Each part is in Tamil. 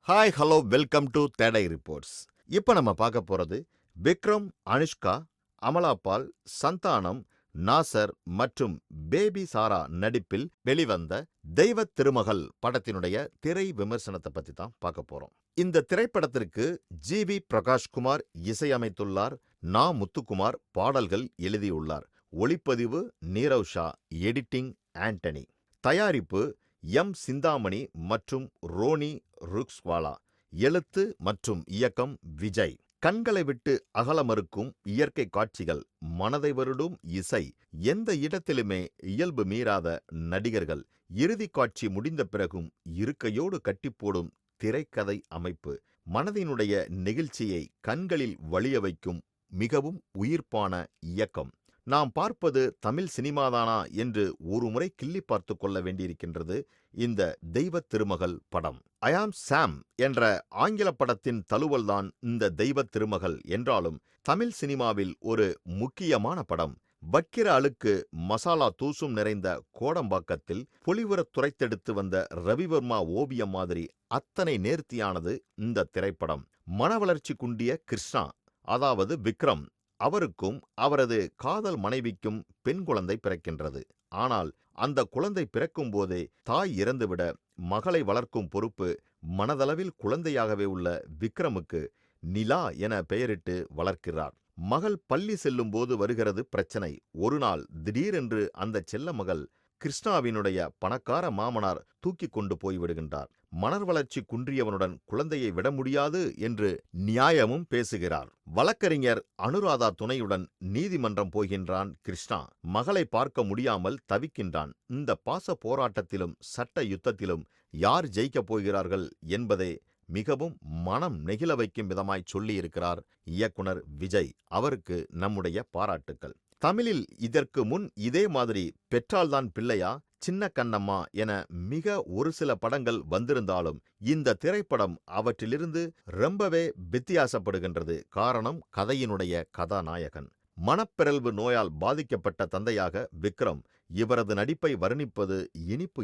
Hi hello welcome to today reports. இப்போ நம்ம பார்க்க போறது விக்ரம், அனுஷ்கா, அமலா பால், சந்தானம், நாசர் மற்றும் பேபி சாரா நடிப்பில் வெளிவந்த தெய்வத் திருமகள் படத்தினுடைய திரை விமர்சனத்தை பத்தி தான் பார்க்க போறோம். இந்த திரைப்படத்திற்கு ஜி.வி. பிரகாஷ்குமார் இசையமைத்துள்ளார். நா. முத்துக்குமார் பாடல்கள் எழுதியுள்ளார். ஒளிப்பதிவு நீரவ் ஷா, எடிட்டிங் ஆண்டனி. தயாரிப்பு எம். சிந்தாமணி மற்றும் ரோனி ருக்ஸ்வாலா. எழுத்து மற்றும் இயக்கம் விஜய். கண்களை விட்டு அகல மறுக்கும் இயற்கை காட்சிகள், மனதை வருடும் இசை, எந்த இடத்திலுமே இயல்பு மீறாத நடிகர்கள், இறுதி காட்சி முடிந்த பிறகும் இருக்கையோடு கட்டிப்போடும் திரைக்கதை அமைப்பு, மனதினுடைய நெகிழ்ச்சியை கண்களில் வழிய வைக்கும் மிகவும் உயிர்ப்பான இயக்கம். நாம் பார்ப்பது தமிழ் சினிமாதானா என்று ஒருமுறை கிள்ளி பார்த்து கொள்ள வேண்டியிருக்கின்றது இந்த தெய்வத் திருமகள் படம். ஐ ஆம் சாம் என்ற ஆங்கில படத்தின் தழுவல்தான் இந்த தெய்வத் திருமகள் என்றாலும் தமிழ் சினிமாவில் ஒரு முக்கியமான படம். வக்கிர அழுக்கு மசாலா தூசும் நிறைந்த கோடம்பாக்கத்தில் பொலிவுற துரைத்தெடுத்து வந்த ரவிவர்மா ஓவியம் மாதிரி அத்தனை நேர்த்தியானது இந்த திரைப்படம். மனவளர்ச்சி குண்டிய கிருஷ்ணா, அதாவது விக்ரம், அவருக்கும் அவரது காதல் மனைவிக்கும் பெண் குழந்தை பிறக்கின்றது. ஆனால் அந்த குழந்தை பிறக்கும் போதே தாய் இறந்துவிட மகளை வளர்க்கும் பொறுப்பு மனதளவில் குழந்தையாகவே உள்ள விக்ரமுக்கு நிலா என பெயரிட்டு வளர்க்கிறார். மகள் பள்ளி செல்லும் போது வருகிறது பிரச்சனை. ஒரு நாள் திடீரென்று அந்த செல்ல மகள் கிருஷ்ணாவினுடைய பணக்கார மாமனார் தூக்கி கொண்டு போய்விடுகின்றார். மனர் வளர்ச்சி குன்றியவனுடன் குழந்தையை விட முடியாது என்று நியாயமும் பேசுகிறார். வழக்கறிஞர் அனுராதா துணையுடன் நீதிமன்றம் போகின்றான் கிருஷ்ணா. மகளை பார்க்க முடியாமல் தவிக்கின்றான். இந்த பாச போராட்டத்திலும் சட்ட யுத்தத்திலும் யார் ஜெயிக்கப் போகிறார்கள் என்பதே மிகவும் மனம் நெகிழ வைக்கும் விதமாய் சொல்லியிருக்கிறார் இயக்குனர் விஜய். அவருக்கு நம்முடைய பாராட்டுக்கள். தமிழில் இதற்கு முன் இதே மாதிரி பெற்றால்தான் பிள்ளையா, சின்ன கண்ணம்மா என மிக ஒரு சில படங்கள் வந்திருந்தாலும் இந்த திரைப்படம் அவற்றிலிருந்து ரொம்பவே வித்தியாசப்படுகின்றது. காரணம், கதையினுடைய கதாநாயகன். மனப்பிறழ்வு நோயால் பாதிக்கப்பட்ட தந்தையாக விக்ரம். இவரது நடிப்பை வர்ணிப்பது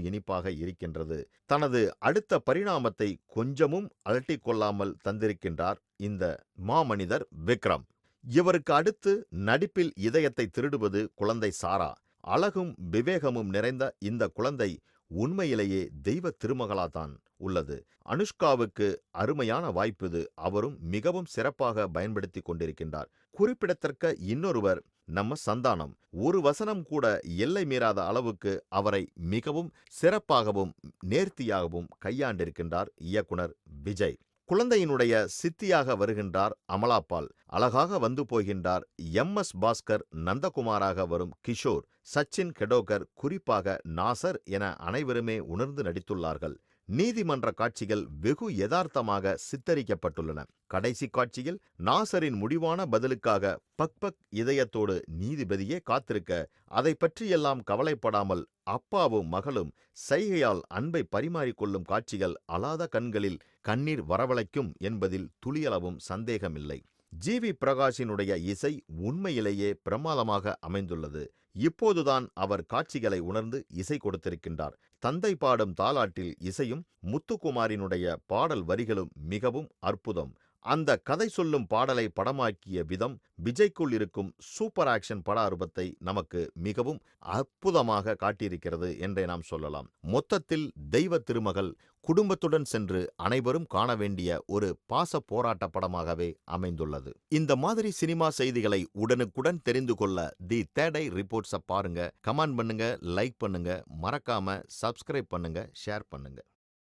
இனிப்பாக இருக்கின்றது. தனது அடுத்த பரிணாமத்தை கொஞ்சமும் அலட்டிக் கொள்ளாமல் தந்திருக்கின்றார் இந்த மாமனிதர் விக்ரம். இவருக்கு அடுத்து நடிப்பில் இதயத்தை திருடுவது குழந்தை சாரா. அழகும் விவேகமும் நிறைந்த இந்த குழந்தை உண்மையிலேயே தெய்வ திருமகளாதான் உள்ளது. அனுஷ்காவுக்கு அருமையான வாய்ப்பு இது. அவரும் மிகவும் சிறப்பாக பயன்படுத்தி கொண்டிருக்கின்றார். குறிப்பிடத்தக்க இன்னொருவர் நம்ம சந்தானம். ஒரு வசனம் கூட எல்லை மீறாத அளவுக்கு அவரை மிகவும் சிறப்பாகவும் நேர்த்தியாகவும் கையாண்டிருக்கின்றார் இயக்குனர் விஜய். குழந்தையினுடைய சித்தியாக வருகின்றார் அமலா பால். அழகாக வந்து போகின்றார் எம்.எஸ். பாஸ்கர். நந்தகுமாராக வரும் கிஷோர், சச்சின் கெடோகர், குறிப்பாக நாசர் என அனைவருமே உணர்ந்து நடித்துள்ளார்கள். நீதிமன்ற காட்சிகள் வெகு யதார்த்தமாக சித்தரிக்கப்பட்டுள்ளன. கடைசி காட்சியில் நாசரின் முடிவான பதிலுக்காக பக் இதயத்தோடு நீதிபதியே காத்திருக்க, அதை பற்றியெல்லாம் கவலைப்படாமல் அப்பாவும் மகளும் சைகையால் அன்பை பரிமாறிக்கொள்ளும் காட்சிகள் அலாத கண்களில் கண்ணீர் வரவழைக்கும் என்பதில் துளியளவும் சந்தேகமில்லை. ஜி.வி. பிரகாஷினுடைய இசை உண்மையிலேயே பிரமாதமாக அமைந்துள்ளது. இப்போதுதான் அவர் காட்சிகளை உணர்ந்து இசை கொடுத்திருக்கின்றார். தந்தை பாடும் தாலாட்டில் இசையும் முத்துக்குமாரினுடைய பாடல் வரிகளும் மிகவும் அற்புதம். அந்த கதை சொல்லும் பாடலை படமாக்கிய விதம், விஜய்க்குள் இருக்கும் சூப்பர் ஆக்ஷன் பட அனுபவத்தை நமக்கு மிகவும் அற்புதமாக காட்டியிருக்கிறது என்றே நாம் சொல்லலாம். மொத்தத்தில் தெய்வ திருமகள் குடும்பத்துடன் சென்று அனைவரும் காண வேண்டிய ஒரு பாச போராட்ட படமாகவே அமைந்துள்ளது. இந்த மாதிரி சினிமா செய்திகளை உடனுக்குடன் தெரிந்து கொள்ள தி தேடை ரிப்போர்ட்ஸை பாருங்க, கமெண்ட் பண்ணுங்க, லைக் பண்ணுங்க, மறக்காம சப்ஸ்கிரைப் பண்ணுங்க, ஷேர் பண்ணுங்க.